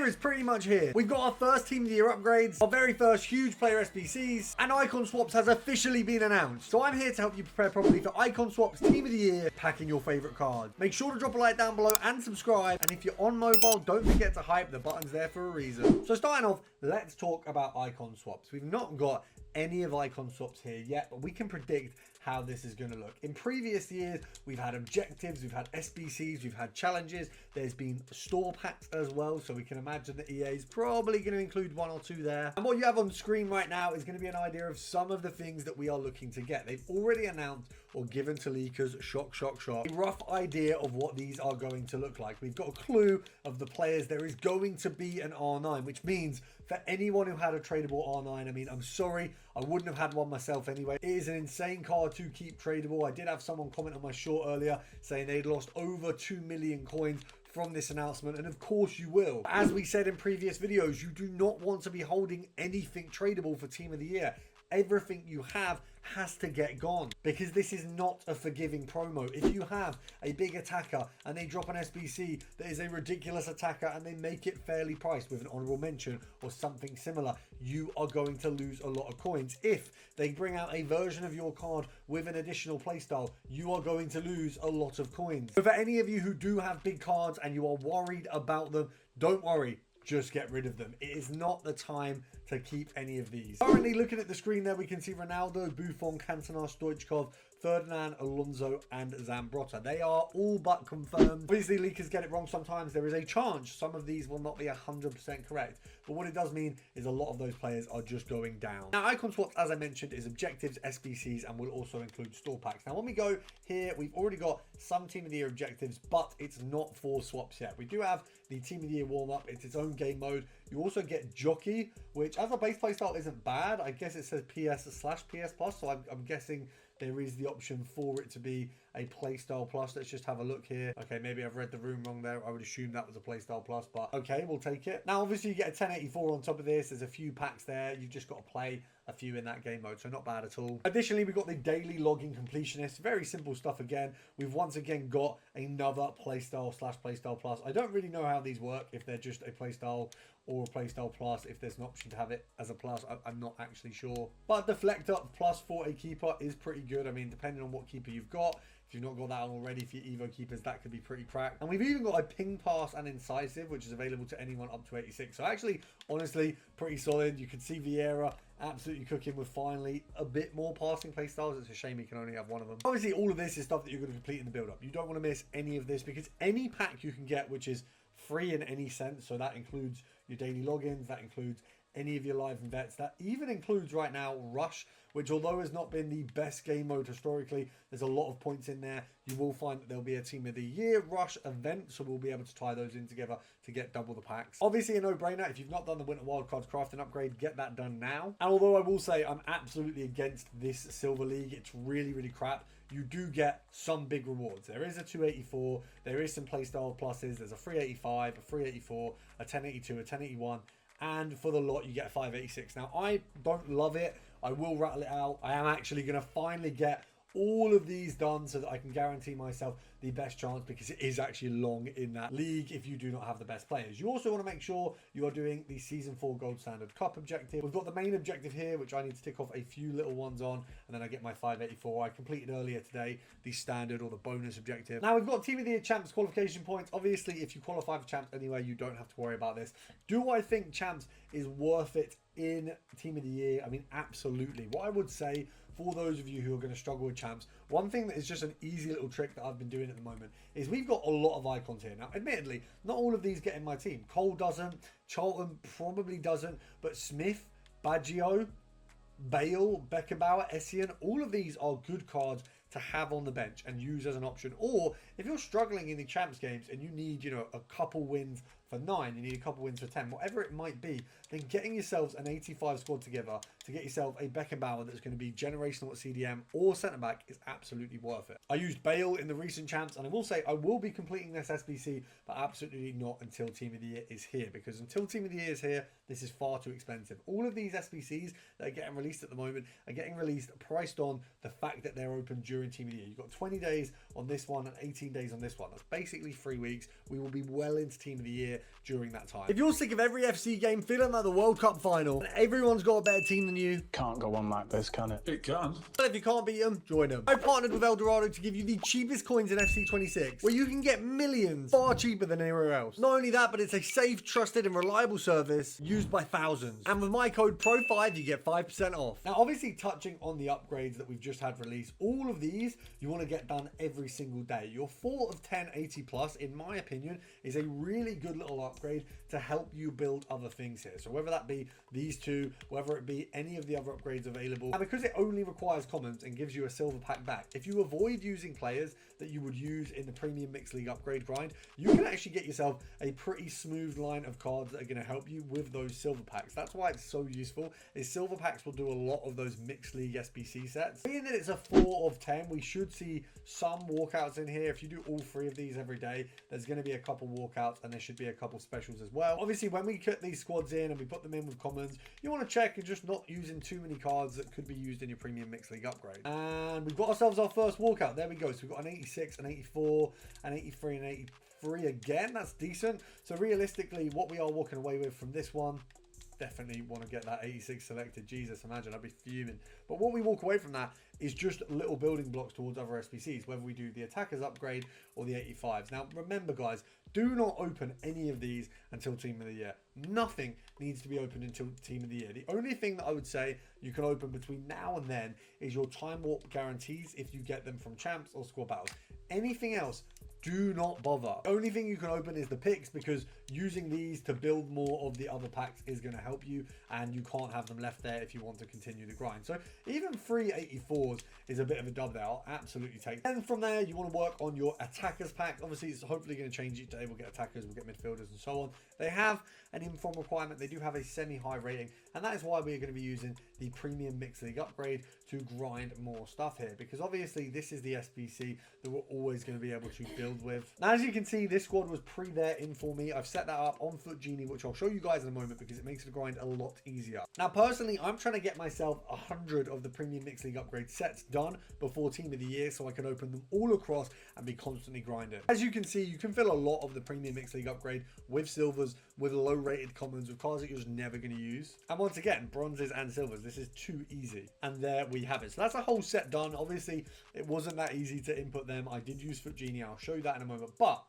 year is pretty much here. We've got our first Team of the Year upgrades, our very first huge player SBCs, and Icon Swaps has officially been announced. So I'm here to help you prepare properly for Icon Swaps Team of the Year, packing your favorite cards. Make sure to drop a like down below and subscribe. And if you're on mobile, don't forget to hype. The button's there for a reason. So starting off, let's talk about Icon Swaps. We've not got any of Icon Swaps here yet, but we can predict how this is going to look. In previous years, we've had objectives, we've had SBCs, we've had challenges. There's been store packs as well, so we can imagine that EA is probably going to include one or two there. And what you have on screen right now is going to be an idea of some of the things that we are looking to get. They've already announced or given to leakers, shock, a rough idea of what these are going to look like. We've got a clue of the players. There is going to be an R9, which means for anyone who had a tradable R9, I mean, I'm sorry, I wouldn't have had one myself anyway. It is an insane card to keep tradable. I did have someone comment on my short earlier saying they'd lost over 2 million coins from this announcement, and of course you will. As we said in previous videos, you do not want to be holding anything tradable for Team of the Year. Everything you have has to get gone, because this is not a forgiving promo. If you have a big attacker and they drop an SBC that is a ridiculous attacker and they make it fairly priced with an honorable mention or something similar, you are going to lose a lot of coins. If they bring out a version of your card with an additional playstyle, you are going to lose a lot of coins. So for any of you who do have big cards and you are worried about them, don't worry. Just get rid of them. It is not the time to keep any of these. Currently, looking at the screen there, we can see Ronaldo, Buffon, Cantona, Stoichkov, Ferdinand, Alonso, and Zambrotta. They are all but confirmed. Obviously, leakers get it wrong sometimes. There is a chance some of these will not be 100% correct. But what it does mean is a lot of those players are just going down. Now, Icon Swaps, as I mentioned, is objectives, SBCs, and will also include store packs. Now, when we go here, we've already got some Team of the Year objectives, but it's not for swaps yet. We do have the Team of the Year warm-up. It's its own game mode. You also get Jockey, which as a base playstyle isn't bad. I guess it says PS/PS Plus, so I'm guessing there is the option for it to be a playstyle plus. Let's just have a look here. Okay, maybe I've read the room wrong there. I would assume that was a playstyle plus, but okay, we'll take it. Now, obviously, you get a 1084 on top of this. There's a few packs there. You've just got to play a few in that game mode, so not bad at all. Additionally, we've got the daily logging completionist. Very simple stuff again. We've once again got another playstyle/playstyle plus. I don't really know how these work, if they're just a playstyle or a playstyle plus. If there's an option to have it as a plus, I'm not actually sure. But Deflector plus for a keeper is pretty good. I mean, depending on what keeper you've got. If you've not got that on already for your Evo keepers, that could be pretty cracked. And we've even got a ping pass and incisive, which is available to anyone up to 86. So actually, honestly, pretty solid. You can see Vieira absolutely cooking with finally a bit more passing play styles. It's a shame he can only have one of them. Obviously, all of this is stuff that you're going to complete in the build-up. You don't want to miss any of this, because any pack you can get, which is free in any sense, so that includes your daily logins, that includes any of your live and vets, that even includes right now Rush, which although has not been the best game mode historically, there's a lot of points in there. You will find that there'll be a Team of the Year Rush event, so we'll be able to tie those in together to get double the packs. Obviously a no-brainer. If you've not done the Winter Wildcards crafting upgrade, get that done now. And although I will say I'm absolutely against this Silver League, it's really, really crap. You do get some big rewards. There is a 284, there is some playstyle pluses, there's a 385, a 384, a 1082, a 1081, and for the lot you get a 586. Now, I don't love it. I will rattle it out. I am actually going to finally get all of these done so that I can guarantee myself the best chance, because it is actually long in that league if you do not have the best players. You also want to make sure you are doing the Season 4 Gold Standard Cup objective. We've got the main objective here, which I need to tick off a few little ones on, and then I get my 584. I completed earlier today the standard or the bonus objective. Now, we've got Team of the Year Champs qualification points. Obviously, if you qualify for Champs anyway, you don't have to worry about this. Do I think Champs is worth it in Team of the Year? I mean, absolutely. What I would say for those of you who are going to struggle with Champs, one thing that is just an easy little trick that I've been doing at the moment is we've got a lot of icons here. Now, admittedly, not all of these get in my team. Cole doesn't, Charlton probably doesn't, but Smith, Baggio, Bale, Beckenbauer, Essien, all of these are good cards to have on the bench and use as an option. Or if you're struggling in the Champs games and you need, you know, a couple wins for 9, you need a couple wins for 10, whatever it might be, then getting yourselves an 85 squad together to get yourself a Beckenbauer that's going to be generational at CDM or centre back is absolutely worth it. I used Bale in the recent Champs, and I will say I will be completing this SBC, but absolutely not until Team of the Year is here, because until Team of the Year is here, this is far too expensive. All of these SBCs that are getting released at the moment are getting released priced on the fact that they're open during Team of the Year. You've got 20 days on this one and 18 days on this one. That's basically 3 weeks. We will be well into Team of the Year it during that time. If you're sick of every FC game feeling like the World Cup final and everyone's got a better team than you, can't go on like this, can it? It can. well, if you can't beat them, join them. I partnered with Eldorado to give you the cheapest coins in FC 26, where you can get millions far cheaper than anywhere else. Not only that, but it's a safe, trusted, and reliable service used by thousands. And with my code PRO5, you get 5% off. Now, obviously, touching on the upgrades that we've just had released, all of these you want to get done every single day. Your 4 of 10 80 plus, in my opinion, is a really good little upgrade to help you build other things here. So whether that be these two, whether it be any of the other upgrades available, and because it only requires commons and gives you a silver pack back, if you avoid using players that you would use in the premium mixed league upgrade grind, you can actually get yourself a pretty smooth line of cards that are going to help you with those silver packs. That's why it's so useful, is silver packs will do a lot of those mixed league SBC sets. Being that it's a 4 of 10, we should see some walkouts in here. If you do all 3 of these every day, there's going to be a couple walkouts and there should be a couple specials as well. Obviously, when we cut these squads in and we put them in with commons, you want to check and just not using too many cards that could be used in your premium mixed league upgrade. And we've got ourselves our first walkout. There we go. So we've got an 86, an 84, an 83, and 83 again. That's decent. So realistically, what we are walking away with from this one, definitely want to get that 86 selected. Jesus, imagine, I'd be fuming. But what we walk away from that is just little building blocks towards other SBCs, whether we do the attackers upgrade or the 85s. Now, remember, guys, do not open any of these until Team of the Year. Nothing needs to be opened until Team of the Year. The only thing that I would say you can open between now and then is your time warp guarantees if you get them from champs or squad battles. Anything else, do not bother. The only thing you can open is the picks, because using these to build more of the other packs is going to help you, and you can't have them left there if you want to continue the grind. So even 384s is a bit of a dub there. I'll absolutely take. And from there, you want to work on your attackers pack. Obviously, it's hopefully going to change each day. We'll get attackers, we'll get midfielders, and so on. They have an inform requirement. They do have a semi-high rating, and that is why we're going to be using the premium mixed league upgrade to grind more stuff here, because obviously this is the SBC that we're always going to be able to build with. Now, as you can see, this squad was there in for me. I've set that up on Foot Genie, which I'll show you guys in a moment because it makes the grind a lot easier. Now, personally, I'm trying to get myself 100 of the premium mixed league upgrade sets done before Team of the Year, so I can open them all across and be constantly grinding. As you can see, you can fill a lot of the premium mixed league upgrade with silvers, with low rated commons, with cards that you're just never going to use. And once again, bronzes and silvers. This is too easy. And there we have it. So that's a whole set done. Obviously, it wasn't that easy to input them. I did use Foot Genie. I'll show you that in a moment. But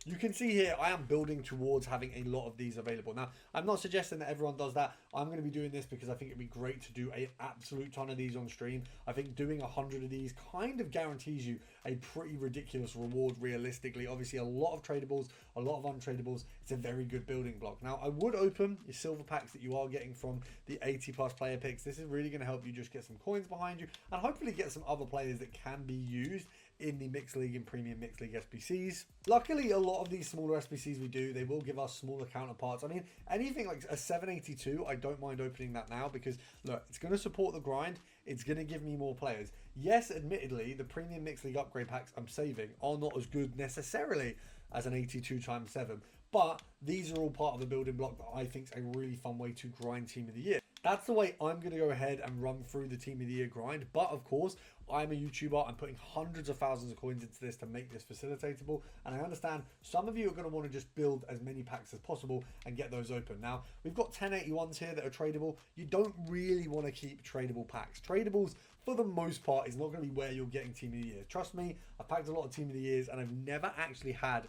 you can see here, I am building towards having a lot of these available. Now, I'm not suggesting that everyone does that. I'm going to be doing this because I think it'd be great to do an absolute ton of these on stream. I think doing 100 of these kind of guarantees you a pretty ridiculous reward realistically. Obviously, a lot of tradables, a lot of untradables. It's a very good building block. Now, I would open your silver packs that you are getting from the 80 plus player picks. This is really going to help you just get some coins behind you and hopefully get some other players that can be used in the mixed league and premium mixed league SBCs. Luckily, a lot of these smaller SBCs we do, they will give us smaller counterparts. I mean, anything like a 782, I don't mind opening that now because look, it's going to support the grind. It's going to give me more players. Yes, admittedly, the premium mixed league upgrade packs I'm saving are not as good necessarily as an 82 times 7, but these are all part of the building block that I think is a really fun way to grind Team of the Year. That's the way I'm going to go ahead and run through the Team of the Year grind. But of course, I'm a YouTuber. I'm putting hundreds of thousands of coins into this to make this facilitatable. And I understand some of you are going to want to just build as many packs as possible and get those open. Now, we've got 1081s here that are tradable. You don't really want to keep tradable packs. Tradables, for the most part, is not going to be where you're getting Team of the Year. Trust me, I've packed a lot of Team of the Years and I've never actually had,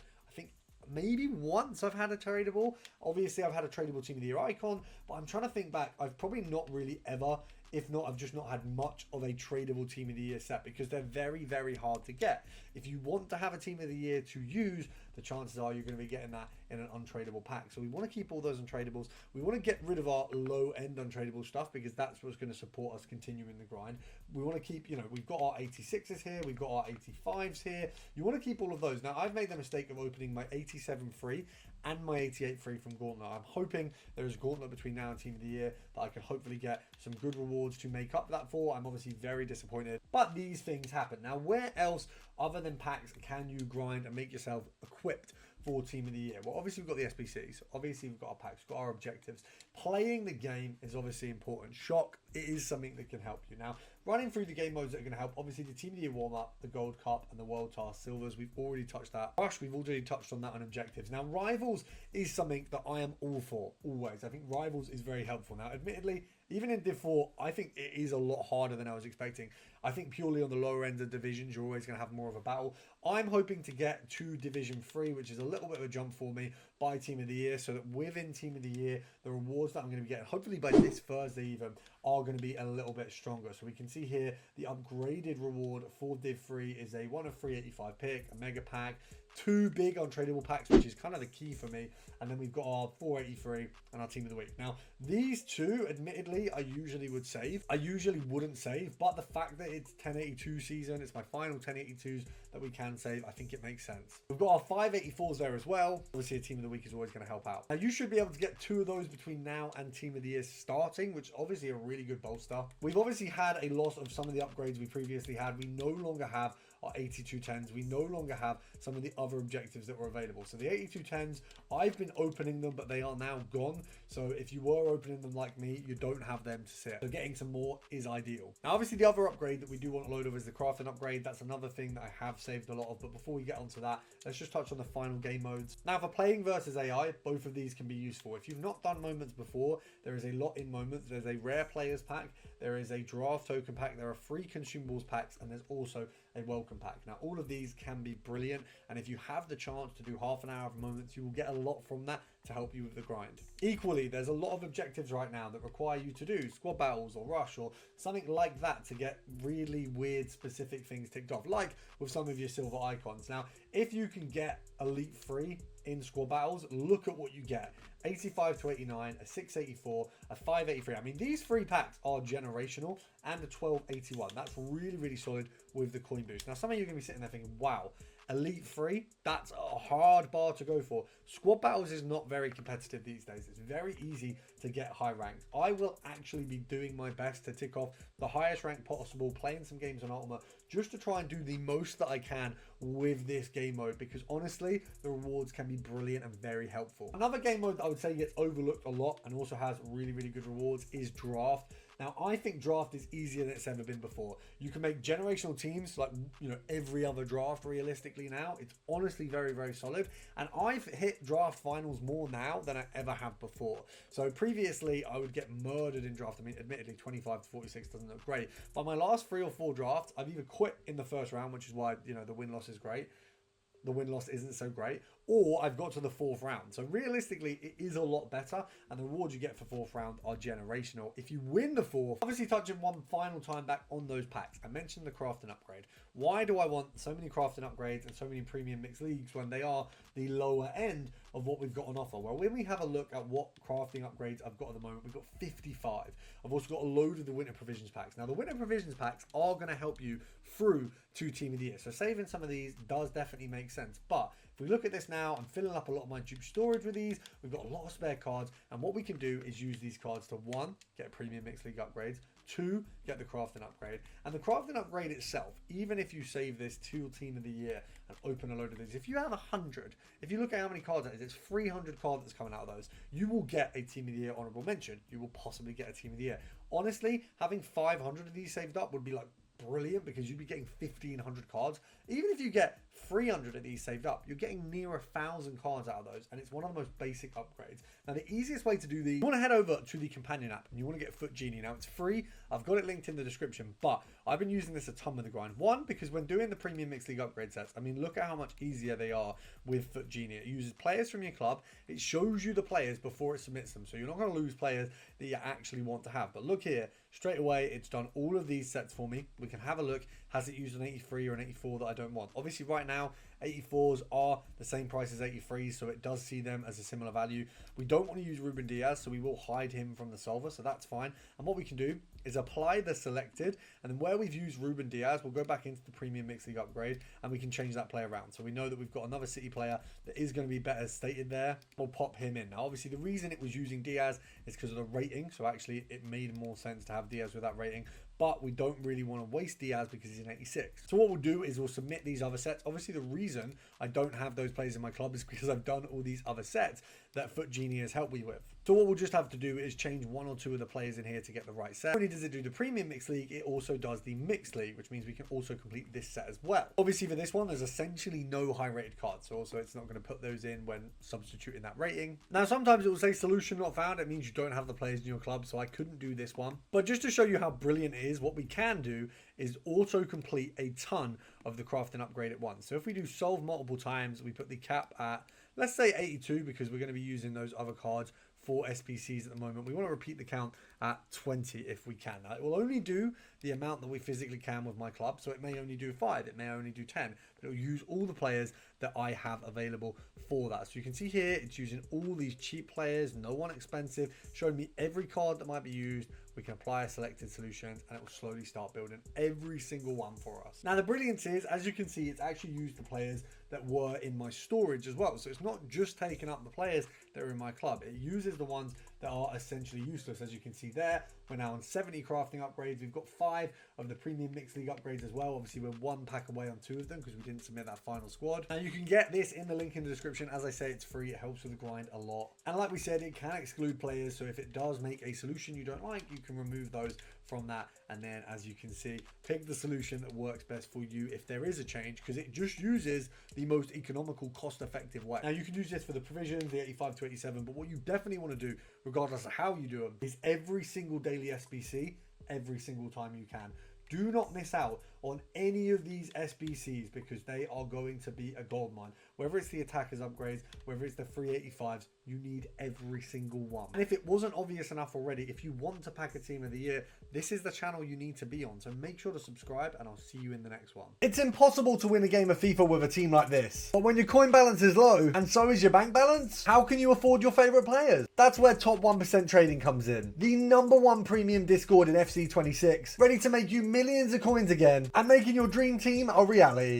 maybe once I've had a tradable. Obviously, I've had a tradable Team of the Year icon, but I'm trying to think back. I've probably not really ever, if not, I've just not had much of a tradable Team of the Year set because they're very, very hard to get. If you want to have a Team of the Year to use, the chances are you're going to be getting that in an untradable pack. So we want to keep all those untradables. We want to get rid of our low-end untradable stuff because that's what's going to support us continuing the grind. We want to keep, you know, we've got our 86s here. We've got our 85s here. You want to keep all of those. Now, I've made the mistake of opening my 87 free and my 88 free from Gauntlet. I'm hoping there is a Gauntlet between now and Team of the Year that I can hopefully get some good rewards to make up that for. I'm obviously very disappointed, but these things happen. Now, where else other than packs can you grind and make yourself equipped for Team of the Year? Well, obviously we've got the SBCs. Obviously we've got our packs, we've got our objectives. Playing the game is obviously important. Shock, it is something that can help you. Now, running through the game modes that are going to help. Obviously, the Team of the Year warm-up, the Gold Cup, and the World Task Silvers. We've already touched that. Rush, we've already touched on that on objectives. Now, Rivals is something that I am all for, always. I think Rivals is very helpful. Now, admittedly, even in Div 4, I think it is a lot harder than I was expecting. I think purely on the lower end of divisions, you're always going to have more of a battle. I'm hoping to get to Division 3, which is a little bit of a jump for me, by Team of the Year, so that within Team of the Year, the rewards that I'm going to be getting, hopefully by this Thursday even, are going to be a little bit stronger. So we can see here, the upgraded reward for Div 3 is a 1 of 385 pick, a mega pack, 2 big untradeable packs, which is kind of the key for me. And then we've got our 483 and our Team of the Week. Now, these two, admittedly, I usually would save. I usually wouldn't save, but the fact that it's 1082 season, it's my final 1082s that we can save, I think it makes sense. We've got our 584s there as well. Obviously, a Team of the Week is always going to help out. Now, you should be able to get 2 of those between now and Team of the Year starting, which is obviously a really good bolster. We've obviously had a loss of some of the upgrades we previously had. We no longer have our 8210s. We no longer have some of the other objectives that were available. So the 8210s, I've been opening them, but they are now gone. So if you were opening them like me, you don't have them to sit. So getting some more is ideal. Now, obviously, the other upgrade that we do want a load of is the crafting upgrade. That's another thing that I have saved a lot of. But before we get onto that, let's just touch on the final game modes. Now, for playing versus AI, both of these can be useful. If you've not done moments before, there is a lot in moments. There's a rare players pack, there is a draft token pack, there are free consumables packs, and there's also a welcome pack. Now, all of these can be brilliant, and if you have the chance to do half an hour of moments, you will get a lot from that to help you with the grind. Equally, there's a lot of objectives right now that require you to do squad battles or rush or something like that to get really weird specific things ticked off, like with some of your silver icons. Now, if you can get Elite 3 in squad battles, look at what you get. 85 to 89, a 684, a 583. I mean, these 3 packs are generational, and a 1281. That's really, really solid with the coin boost. Now, some of you are going to be sitting there thinking, wow, Elite 3, that's a hard bar to go for. Squad battles is not very competitive these days. It's very easy to get high ranked. I will actually be doing my best to tick off the highest rank possible, playing some games on Ultima, just to try and do the most that I can with this game mode, because honestly, the rewards can be brilliant and very helpful. Another game mode that I would say gets overlooked a lot and also has really, really good rewards is Draft. Now, I think Draft is easier than it's ever been before. You can make generational teams like, you know, every other draft realistically now. It's honestly very, very solid. And I've hit draft finals more now than I ever have before. So previously, I would get murdered in draft. I mean, admittedly, 25 to 46 doesn't look great. But my last 3 or 4 drafts, I've either quit in the first round, which is why, you know, the win-loss is great. The win-loss isn't so great, or I've got to the 4th round. So realistically, it is a lot better, and the rewards you get for 4th round are generational. If you win the 4th, obviously touching one final time back on those packs, I mentioned the crafting upgrade. Why do I want so many crafting upgrades and so many premium mixed leagues when they are the lower end of what we've got on offer? Well, when we have a look at what crafting upgrades I've got at the moment, we've got 55. I've also got a load of the winter provisions packs. Now, the winter provisions packs are going to help you through to Team of the Year. So saving some of these does definitely make sense. But if we look at this now, I'm filling up a lot of my dupe storage with these. We've got a lot of spare cards, and what we can do is use these cards to 1, get premium mixed league upgrades, 2, get the crafting upgrade. And the crafting upgrade itself, even if you save this to your Team of the Year and open a load of these, if you have 100, if you look at how many cards that is, it's 300 cards that's coming out of those. You will get a Team of the Year honorable mention. You will possibly get a Team of the Year. Honestly, having 500 of these saved up would be like brilliant, because you'd be getting 1,500 cards. Even if you get 300 of these saved up, you're getting near 1,000 cards out of those, and it's one of the most basic upgrades. Now, the easiest way to do these, you want to head over to the companion app and you want to get Foot Genie. Now, it's free. I've got it linked in the description, but I've been using this a ton with the grind. 1, because when doing the premium mixed league upgrade sets, I mean, look at how much easier they are with Foot Genie. It uses players from your club. It shows you the players before it submits them, so you're not going to lose players that you actually want to have. But look here, straight away, it's done all of these sets for me. We can have a look. Has it used an 83 or an 84 that I don't want? Obviously, right now, 84s are the same price as 83s, so it does see them as a similar value. We don't want to use Ruben Diaz, so we will hide him from the solver, so that's fine. And what we can do is apply the selected, and then where we've used Ruben Diaz, we'll go back into the premium mixed league upgrade, and we can change that player around. So we know that we've got another City player that is going to be better stated there. We'll pop him in. Now, obviously, the reason it was using Diaz is because of the rating, so actually it made more sense to have Diaz with that rating, but we don't really want to waste Diaz because he's an 86. So what we'll do is we'll submit these other sets. Obviously, the reason I don't have those players in my club is because I've done all these other sets. that Foot Genie has helped me with. So what we'll just have to do is change 1 or 2 of the players in here to get the right set. Not only does it do the Premium Mixed League, it also does the Mixed League, which means we can also complete this set as well. Obviously for this one, there's essentially no high rated cards. So also it's not going to put those in when substituting that rating. Now sometimes it will say solution not found. It means you don't have the players in your club, so I couldn't do this one. But just to show you how brilliant it is, what we can do is auto complete a ton of the craft and upgrade at once. So if we do solve multiple times, we put the cap at, let's say 82, because we're going to be using those other cards for SBCs at the moment. We want to repeat the count at 20 if we can. Now, it will only do the amount that we physically can with my club, so it may only do 5, it may only do 10, but it will use all the players that I have available for that. So you can see here, it's using all these cheap players, no one expensive, showing me every card that might be used. We can apply a selected solutions and it will slowly start building every single one for us. Now the brilliance is, as you can see, it's actually used the players that were in my storage as well. So it's not just taking up the players that are in my club. It uses the ones that are essentially useless. As you can see there, we're now on 70 crafting upgrades. We've got 5 of the Premium Mixed League upgrades as well. Obviously we're 1 pack away on 2 of them because we didn't submit that final squad. Now you can get this in the link in the description. As I say, it's free. It helps with the grind a lot. And like we said, it can exclude players. So if it does make a solution you don't like, you can remove those from that, and then as you can see, pick the solution that works best for you if there is a change, because it just uses the most economical, cost-effective way. Now you can use this for the provisions, the 85 to 87, but what you definitely want to do, regardless of how you do them, is every single daily SBC, every single time you can. Do not miss out on any of these SBCs because they are going to be a goldmine. Whether it's the attackers upgrades, whether it's the 385s, you need every single one. And if it wasn't obvious enough already, if you want to pack a team of the year, this is the channel you need to be on. So make sure to subscribe and I'll see you in the next one. It's impossible to win a game of FIFA with a team like this. But when your coin balance is low and so is your bank balance, how can you afford your favorite players? That's where Top 1% Trading comes in. The #1 premium Discord in FC26, ready to make you millions of coins again and making your dream team a reality.